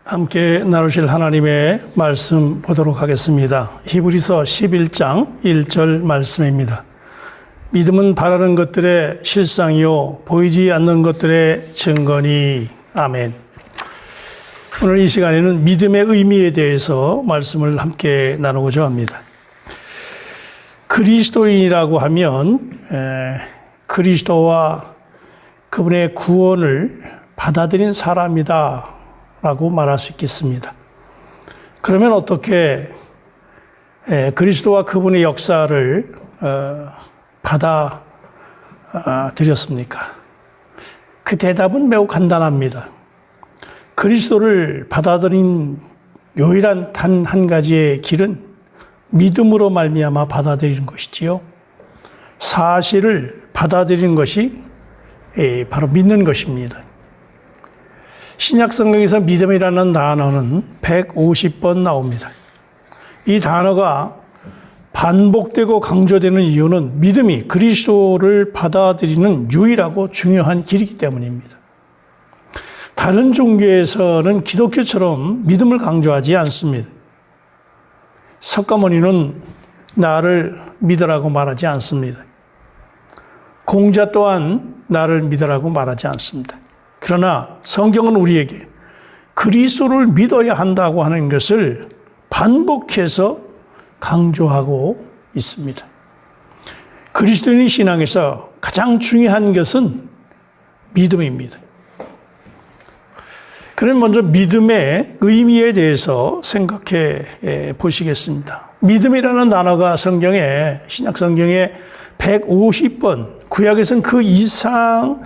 함께 나누실 하나님의 말씀 보도록 하겠습니다. 히브리서 11장 1절 말씀입니다. 믿음은 바라는 것들의 실상이요 보이지 않는 것들의 증거니. 아멘. 오늘 이 시간에는 믿음의 의미에 대해서 말씀을 함께 나누고자 합니다. 그리스도인이라고 하면 그리스도와 그분의 구원을 받아들인 사람이다 라고 말할 수 있겠습니다. 그러면 어떻게 그리스도와 그분의 역사를 받아들였습니까? 그 대답은 매우 간단합니다. 그리스도를 받아들인 유일한 단 한 가지의 길은 믿음으로 말미암아 받아들이는 것이지요. 사실을 받아들이는 것이 바로 믿는 것입니다. 신약 성경에서 믿음이라는 단어는 150번 나옵니다. 이 단어가 반복되고 강조되는 이유는 믿음이 그리스도를 받아들이는 유일하고 중요한 길이기 때문입니다. 다른 종교에서는 기독교처럼 믿음을 강조하지 않습니다. 석가모니는 나를 믿으라고 말하지 않습니다. 공자 또한 나를 믿으라고 말하지 않습니다. 그러나 성경은 우리에게 그리스도를 믿어야 한다고 하는 것을 반복해서 강조하고 있습니다. 그리스도인의 신앙에서 가장 중요한 것은 믿음입니다. 그럼 먼저 믿음의 의미에 대해서 생각해 보시겠습니다. 믿음이라는 단어가 성경에, 신약 성경에 150번, 구약에서는 그 이상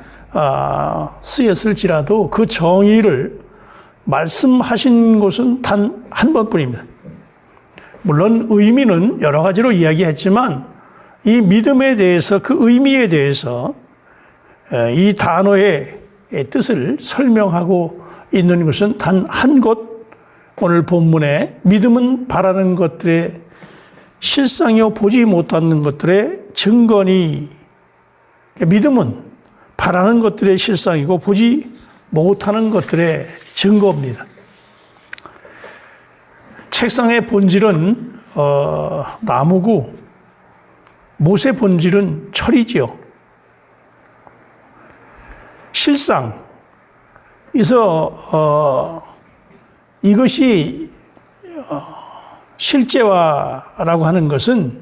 쓰였을지라도 그 정의를 말씀하신 것은 단 한 번뿐입니다. 물론 의미는 여러 가지로 이야기했지만 이 믿음에 대해서, 그 의미에 대해서 이 단어의 뜻을 설명하고 있는 것은 단 한 곳, 오늘 본문에 믿음은 바라는 것들의 실상이요 보지 못하는 것들의 증거니. 믿음은 바라는 것들의 실상이고 보지 못하는 것들의 증거입니다. 책상의 본질은 나무고 못의 본질은 철이지요. 실상. 그래서 이것이 실제화라고 하는 것은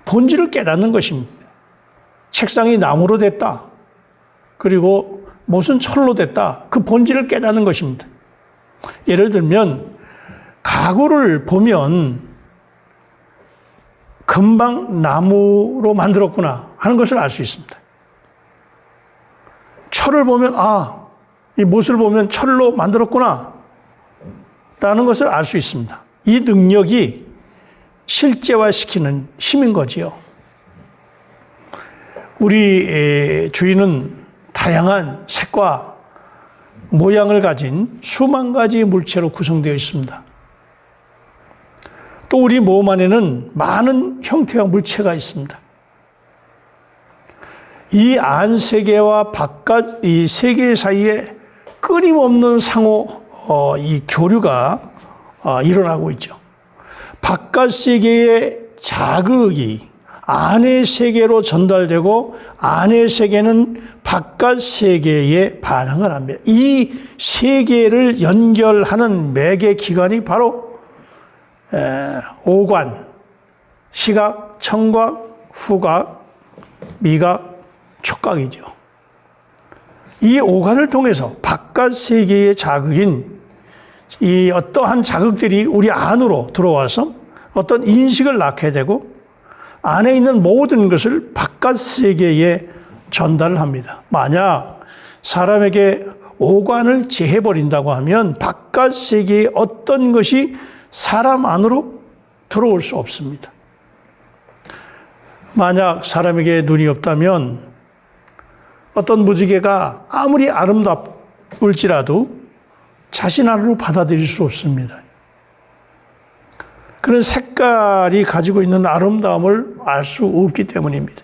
본질을 깨닫는 것입니다. 책상이 나무로 됐다. 그리고 못은 철로 됐다. 그 본질을 깨닫는 것입니다. 예를 들면 가구를 보면 금방 나무로 만들었구나 하는 것을 알 수 있습니다. 철을 보면 이 못을 보면 철로 만들었구나 라는 것을 알 수 있습니다. 이 능력이 실제화시키는 힘인 거지요. 우리 주위는 다양한 색과 모양을 가진 수만 가지의 물체로 구성되어 있습니다. 또 우리 몸 안에는 많은 형태와 물체가 있습니다. 이 안 세계와 바깥 이 세계 사이에 끊임없는 이 교류가 일어나고 있죠. 바깥 세계의 자극이 안의 세계로 전달되고 안의 세계는 바깥 세계에 반응을 합니다. 이 세계를 연결하는 매개 기관이 바로 오관, 시각, 청각, 후각, 미각, 촉각이죠. 이 오관을 통해서 바깥 세계의 자극인 이 어떠한 자극들이 우리 안으로 들어와서 어떤 인식을 낳게 되고 안에 있는 모든 것을 바깥 세계에 전달을 합니다. 만약 사람에게 오관을 제해버린다고 하면 바깥 세계의 어떤 것이 사람 안으로 들어올 수 없습니다. 만약 사람에게 눈이 없다면 어떤 무지개가 아무리 아름다울지라도 자신 안으로 받아들일 수 없습니다. 그런 색깔이 가지고 있는 아름다움을 알 수 없기 때문입니다.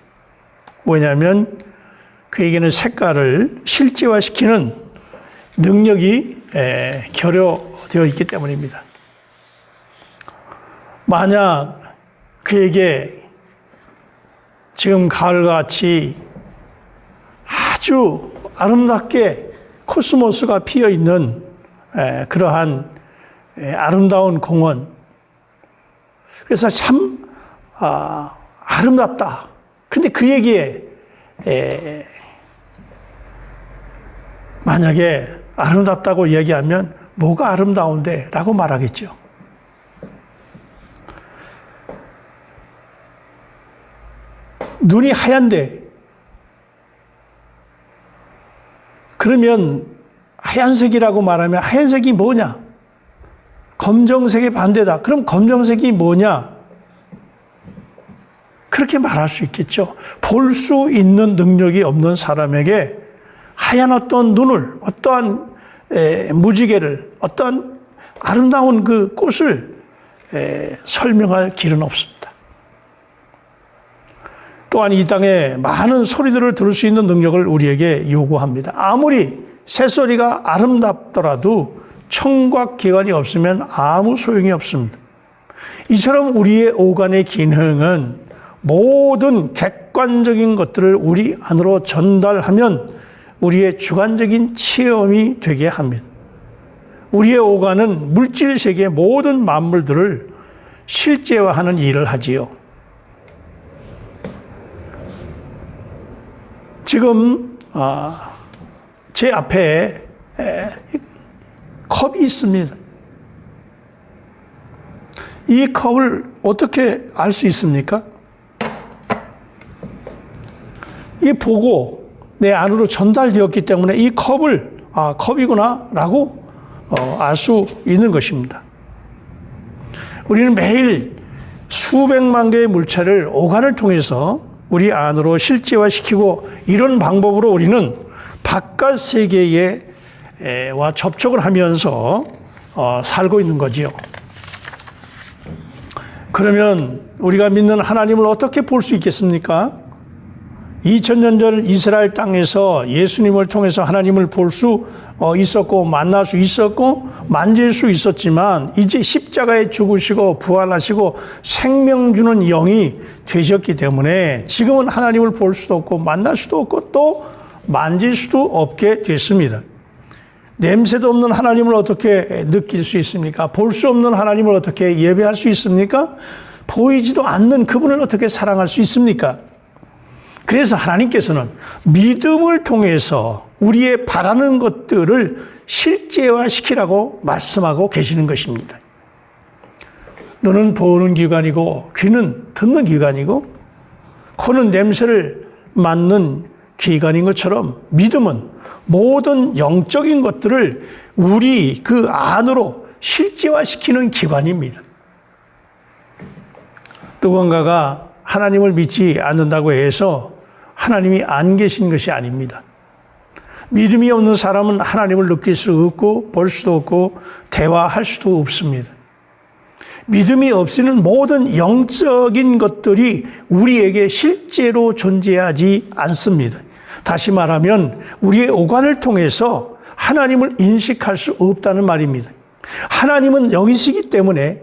뭐냐면 그에게는 색깔을 실제화시키는 능력이 결여되어 있기 때문입니다. 만약 그에게 지금 가을같이 아주 아름답게 코스모스가 피어 있는 그러한 아름다운 공원, 그래서 참 아름답다. 그런데 그에게 만약에 아름답다고 이야기하면 뭐가 아름다운데? 라고 말하겠죠. 눈이 하얀데, 그러면 하얀색이라고 말하면 하얀색이 뭐냐? 검정색의 반대다. 그럼 검정색이 뭐냐? 그렇게 말할 수 있겠죠. 볼 수 있는 능력이 없는 사람에게 하얀 어떤 눈을, 어떠한 무지개를, 어떠한 아름다운 그 꽃을 설명할 길은 없습니다. 또한 이 땅에 많은 소리들을 들을 수 있는 능력을 우리에게 요구합니다. 아무리 새소리가 아름답더라도 청각기관이 없으면 아무 소용이 없습니다. 이처럼 우리의 오간의 기능은 모든 객관적인 것들을 우리 안으로 전달하면 우리의 주관적인 체험이 되게 합니다. 우리의 오간은 물질 세계의 모든 만물들을 실제화하는 일을 하지요. 지금 제 앞에 컵이 있습니다. 이 컵을 어떻게 알 수 있습니까? 이 보고 내 안으로 전달되었기 때문에 이 컵을 컵이구나 라고 알 수 있는 것입니다. 우리는 매일 수백만 개의 물체를 오간을 통해서 우리 안으로 실제화시키고, 이런 방법으로 우리는 바깥 세계와 접촉을 하면서 살고 있는 거지요. 그러면 우리가 믿는 하나님을 어떻게 볼 수 있겠습니까? 2000년 전 이스라엘 땅에서 예수님을 통해서 하나님을 볼 수 있었고, 만날 수 있었고, 만질 수 있었지만, 이제 십자가에 죽으시고 부활하시고 생명 주는 영이 되셨기 때문에 지금은 하나님을 볼 수도 없고 만날 수도 없고 또 만질 수도 없게 됐습니다. 냄새도 없는 하나님을 어떻게 느낄 수 있습니까? 볼 수 없는 하나님을 어떻게 예배할 수 있습니까? 보이지도 않는 그분을 어떻게 사랑할 수 있습니까? 그래서 하나님께서는 믿음을 통해서 우리의 바라는 것들을 실제화시키라고 말씀하고 계시는 것입니다. 눈은 보는 기관이고 귀는 듣는 기관이고 코는 냄새를 맡는 기관인 것처럼 믿음은 모든 영적인 것들을 우리 그 안으로 실제화시키는 기관입니다. 누군가가 하나님을 믿지 않는다고 해서 하나님이 안 계신 것이 아닙니다. 믿음이 없는 사람은 하나님을 느낄 수 없고 볼 수도 없고 대화할 수도 없습니다. 믿음이 없이는 모든 영적인 것들이 우리에게 실제로 존재하지 않습니다. 다시 말하면 우리의 오간을 통해서 하나님을 인식할 수 없다는 말입니다. 하나님은 영이시기 때문에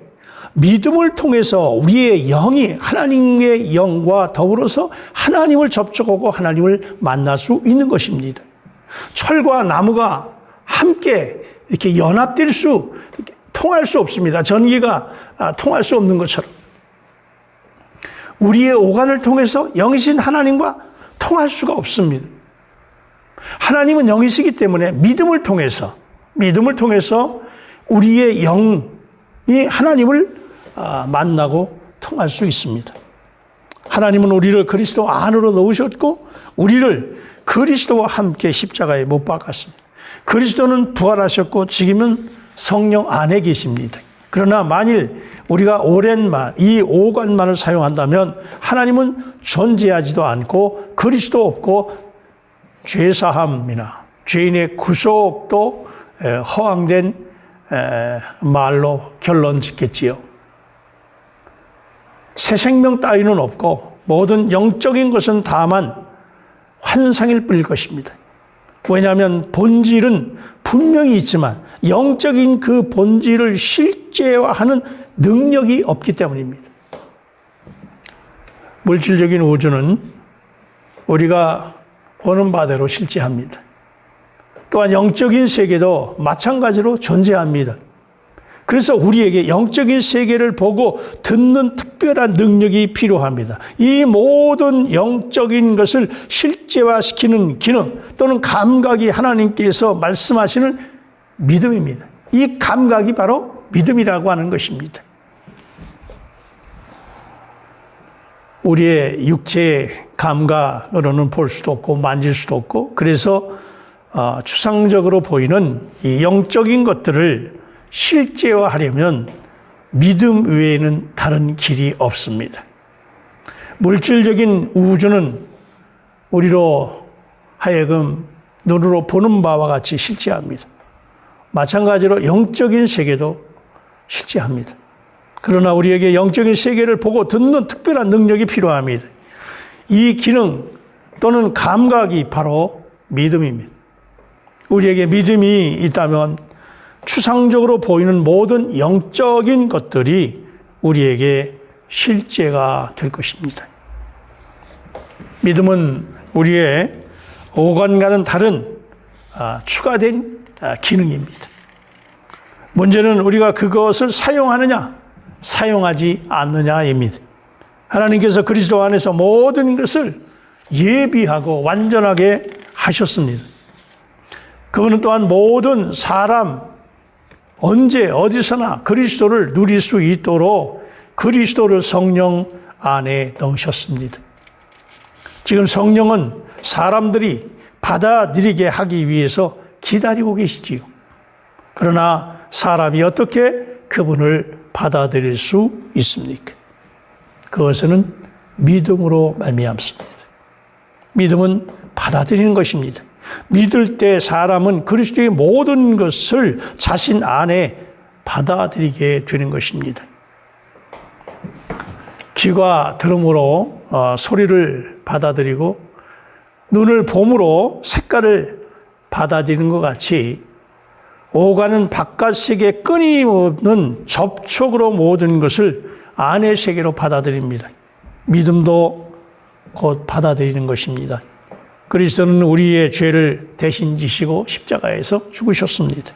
믿음을 통해서 우리의 영이 하나님의 영과 더불어서 하나님을 접촉하고 하나님을 만날 수 있는 것입니다. 철과 나무가 함께 이렇게 연합될 수, 통할 수 없습니다. 전기가 통할 수 없는 것처럼 우리의 오간을 통해서 영이신 하나님과 통할 수가 없습니다. 하나님은 영이시기 때문에 믿음을 통해서 우리의 영이 하나님을 만나고 통할 수 있습니다. 하나님은 우리를 그리스도 안으로 넣으셨고 우리를 그리스도와 함께 십자가에 못 박았습니다. 그리스도는 부활하셨고 지금은 성령 안에 계십니다. 그러나 만일 우리가 오랜 이 오간만을 사용한다면 하나님은 존재하지도 않고 그리스도 없고 죄사함이나 죄인의 구속도 허황된 말로 결론 짓겠지요. 새 생명 따위는 없고 모든 영적인 것은 다만 환상일 뿐일 것입니다. 왜냐하면 본질은 분명히 있지만 영적인 그 본질을 실제화하는 능력이 없기 때문입니다. 물질적인 우주는 우리가 보는 바대로 실제합니다. 또한 영적인 세계도 마찬가지로 존재합니다. 그래서 우리에게 영적인 세계를 보고 듣는 특별한 능력이 필요합니다. 이 모든 영적인 것을 실제화시키는 기능 또는 감각이 하나님께서 말씀하시는 믿음입니다. 이 감각이 바로 믿음이라고 하는 것입니다. 우리의 육체의 감각으로는 볼 수도 없고 만질 수도 없고, 그래서 추상적으로 보이는 이 영적인 것들을 실제화하려면 믿음 외에는 다른 길이 없습니다. 물질적인 우주는 우리로 하여금 눈으로 보는 바와 같이 실제합니다. 마찬가지로 영적인 세계도 실제합니다. 그러나 우리에게 영적인 세계를 보고 듣는 특별한 능력이 필요합니다. 이 기능 또는 감각이 바로 믿음입니다. 우리에게 믿음이 있다면 추상적으로 보이는 모든 영적인 것들이 우리에게 실제가 될 것입니다. 믿음은 우리의 오감과는 다른 추가된 기능입니다. 문제는 우리가 그것을 사용하느냐, 사용하지 않느냐입니다. 하나님께서 그리스도 안에서 모든 것을 예비하고 완전하게 하셨습니다. 그분은 또한 모든 사람, 언제 어디서나 그리스도를 누릴 수 있도록 그리스도를 성령 안에 넣으셨습니다. 지금 성령은 사람들이 받아들이게 하기 위해서 기다리고 계시지요. 그러나 사람이 어떻게 그분을 받아들일 수 있습니까? 그것은 믿음으로 말미암습니다. 믿음은 받아들이는 것입니다. 믿을 때 사람은 그리스도의 모든 것을 자신 안에 받아들이게 되는 것입니다. 귀가 들음으로 소리를 받아들이고 눈을 봄으로 색깔을 받아들이는 것 같이 오가는 바깥 세계 끊임없는 접촉으로 모든 것을 안의 세계로 받아들입니다. 믿음도 곧 받아들이는 것입니다. 그리스도는 우리의 죄를 대신 지시고 십자가에서 죽으셨습니다.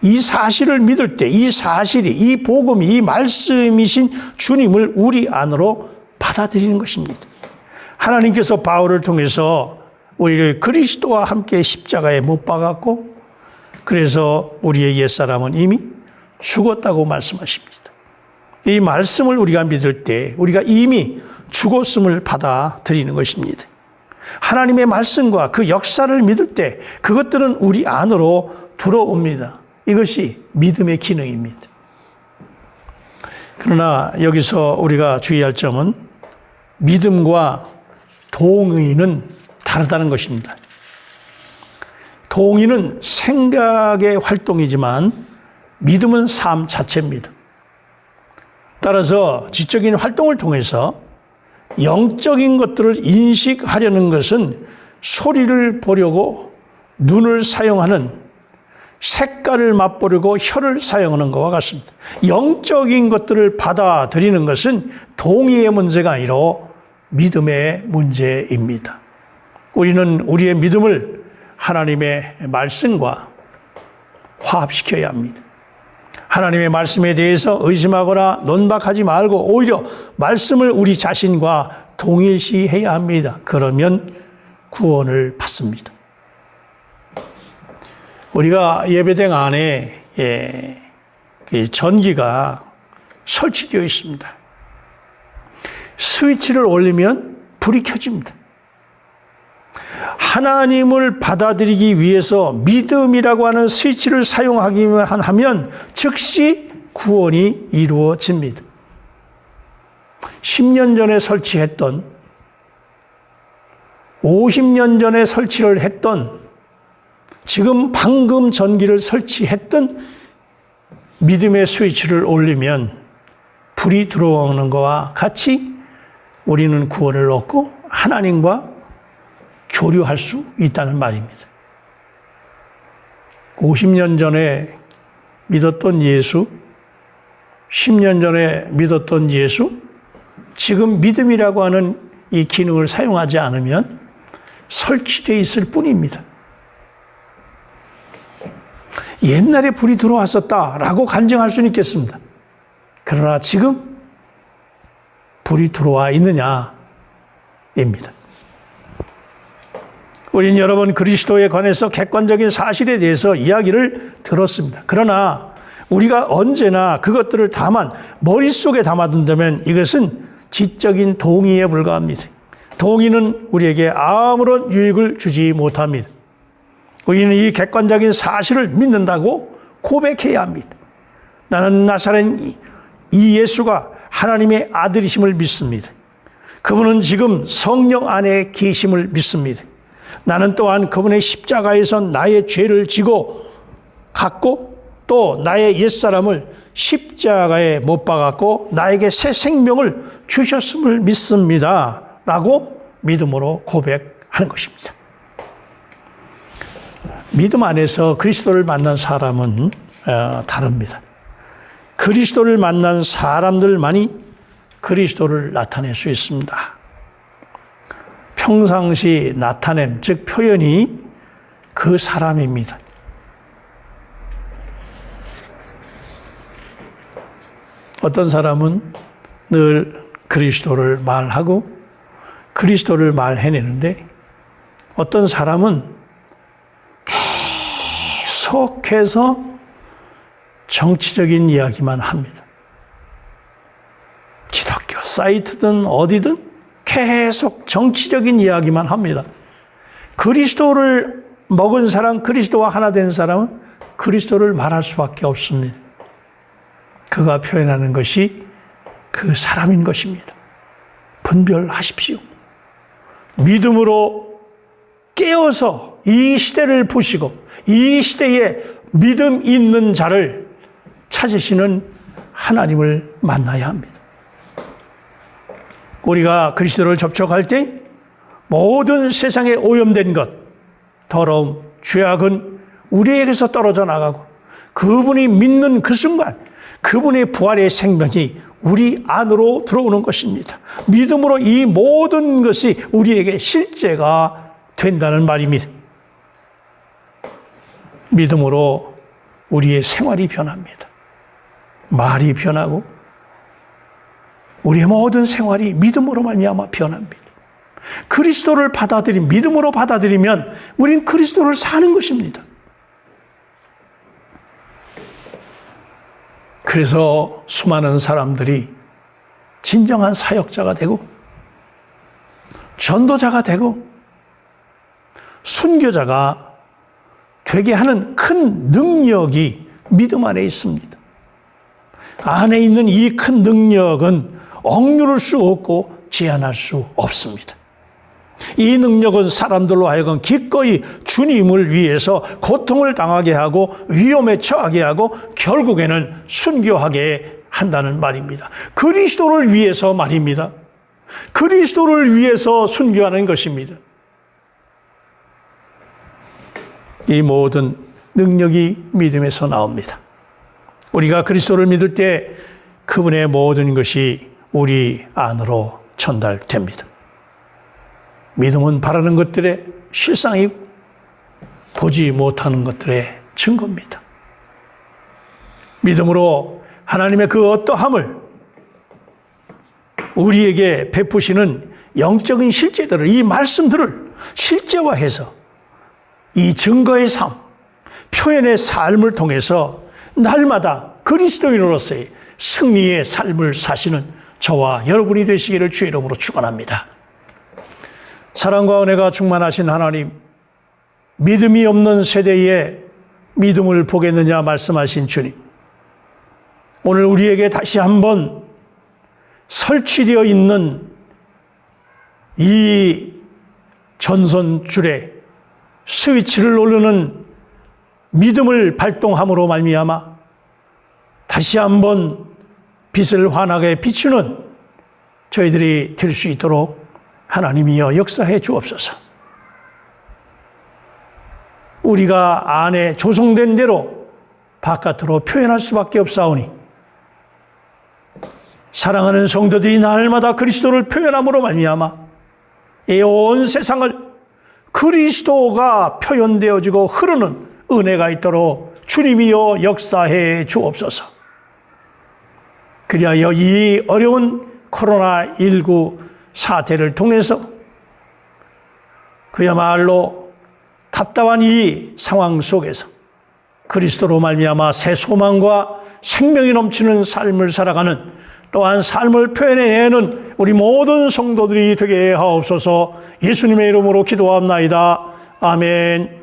이 사실을 믿을 때 이 사실이, 이 복음이, 이 말씀이신 주님을 우리 안으로 받아들이는 것입니다. 하나님께서 바울을 통해서 우리를 그리스도와 함께 십자가에 못 박았고, 그래서 우리의 옛사람은 이미 죽었다고 말씀하십니다. 이 말씀을 우리가 믿을 때 우리가 이미 죽었음을 받아들이는 것입니다. 하나님의 말씀과 그 역사를 믿을 때 그것들은 우리 안으로 들어옵니다. 이것이 믿음의 기능입니다. 그러나 여기서 우리가 주의할 점은 믿음과 동의는 다르다는 것입니다. 동의는 생각의 활동이지만 믿음은 삶 자체입니다. 따라서 지적인 활동을 통해서 영적인 것들을 인식하려는 것은 소리를 보려고 눈을 사용하는, 색깔을 맛보려고 혀를 사용하는 것과 같습니다. 영적인 것들을 받아들이는 것은 동의의 문제가 아니라 믿음의 문제입니다. 우리는 우리의 믿음을 하나님의 말씀과 화합시켜야 합니다. 하나님의 말씀에 대해서 의심하거나 논박하지 말고 오히려 말씀을 우리 자신과 동일시해야 합니다. 그러면 구원을 받습니다. 우리가 예배당 안에 전기가 설치되어 있습니다. 스위치를 올리면 불이 켜집니다. 하나님을 받아들이기 위해서 믿음이라고 하는 스위치를 사용하기만 하면 즉시 구원이 이루어집니다. 10년 전에 설치했던, 50년 전에 설치를 했던, 지금 방금 전기를 설치했던 믿음의 스위치를 올리면 불이 들어오는 것과 같이 우리는 구원을 얻고 하나님과 교류할 수 있다는 말입니다. 50년 전에 믿었던 예수, 10년 전에 믿었던 예수, 지금 믿음이라고 하는 이 기능을 사용하지 않으면 설치되어 있을 뿐입니다. 옛날에 불이 들어왔었다라고 간증할 수는 있겠습니다. 그러나 지금 불이 들어와 있느냐입니다. 우리는 여러 번 그리스도에 관해서 객관적인 사실에 대해서 이야기를 들었습니다. 그러나 우리가 언제나 그것들을 다만 머릿속에 담아둔다면 이것은 지적인 동의에 불과합니다. 동의는 우리에게 아무런 유익을 주지 못합니다. 우리는 이 객관적인 사실을 믿는다고 고백해야 합니다. 나는 나사렛 이 예수가 하나님의 아들이심을 믿습니다. 그분은 지금 성령 안에 계심을 믿습니다. 나는 또한 그분의 십자가에서 나의 죄를 지고 갔고 또 나의 옛사람을 십자가에 못 박았고 나에게 새 생명을 주셨음을 믿습니다. 라고 믿음으로 고백하는 것입니다. 믿음 안에서 그리스도를 만난 사람은 다릅니다. 그리스도를 만난 사람들만이 그리스도를 나타낼 수 있습니다. 평상시 나타냄, 즉 표현이 그 사람입니다. 어떤 사람은 늘 그리스도를 말하고 그리스도를 말해내는데 어떤 사람은 계속해서 정치적인 이야기만 합니다. 기독교 사이트든 어디든 계속 정치적인 이야기만 합니다. 그리스도를 먹은 사람, 그리스도와 하나 된 사람은 그리스도를 말할 수밖에 없습니다. 그가 표현하는 것이 그 사람인 것입니다. 분별하십시오. 믿음으로 깨어서 이 시대를 보시고 이 시대에 믿음 있는 자를 찾으시는 하나님을 만나야 합니다. 우리가 그리스도를 접촉할 때 모든 세상에 오염된 것, 더러움, 죄악은 우리에게서 떨어져 나가고 그분이 믿는 그 순간 그분의 부활의 생명이 우리 안으로 들어오는 것입니다. 믿음으로 이 모든 것이 우리에게 실제가 된다는 말입니다. 믿음으로 우리의 생활이 변합니다. 말이 변하고 우리의 모든 생활이 믿음으로 말미암아 변합니다. 그리스도를 믿음으로 받아들이면 우리는 그리스도를 사는 것입니다. 그래서 수많은 사람들이 진정한 사역자가 되고 전도자가 되고 순교자가 되게 하는 큰 능력이 믿음 안에 있습니다. 안에 있는 이 큰 능력은 억누를 수 없고 제한할 수 없습니다. 이 능력은 사람들로 하여금 기꺼이 주님을 위해서 고통을 당하게 하고 위험에 처하게 하고 결국에는 순교하게 한다는 말입니다. 그리스도를 위해서 말입니다. 그리스도를 위해서 순교하는 것입니다. 이 모든 능력이 믿음에서 나옵니다. 우리가 그리스도를 믿을 때 그분의 모든 것이 우리 안으로 전달됩니다. 믿음은 바라는 것들의 실상이고 보지 못하는 것들의 증거입니다. 믿음으로 하나님의 그 어떠함을 우리에게 베푸시는 영적인 실제들을, 이 말씀들을 실제화해서 이 증거의 삶, 표현의 삶을 통해서 날마다 그리스도인으로서의 승리의 삶을 사시는 저와 여러분이 되시기를 주의 이름으로 축원합니다. 사랑과 은혜가 충만하신 하나님, 믿음이 없는 세대에 믿음을 보겠느냐 말씀하신 주님, 오늘 우리에게 다시 한번 설치되어 있는 이 전선줄에 스위치를 누르는 믿음을 발동함으로 말미암아 다시 한번 빛을 환하게 비추는 저희들이 될 수 있도록 하나님이여 역사해 주옵소서. 우리가 안에 조성된 대로 바깥으로 표현할 수밖에 없사오니 사랑하는 성도들이 날마다 그리스도를 표현함으로 말미암아 이 온 세상을 그리스도가 표현되어지고 흐르는 은혜가 있도록 주님이여 역사해 주옵소서. 그리하여 이 어려운 코로나19 사태를 통해서 그야말로 답답한 이 상황 속에서 그리스도로 말미암아 새 소망과 생명이 넘치는 삶을 살아가는, 또한 삶을 표현해내는 우리 모든 성도들이 되게 하옵소서. 예수님의 이름으로 기도합나이다. 아멘.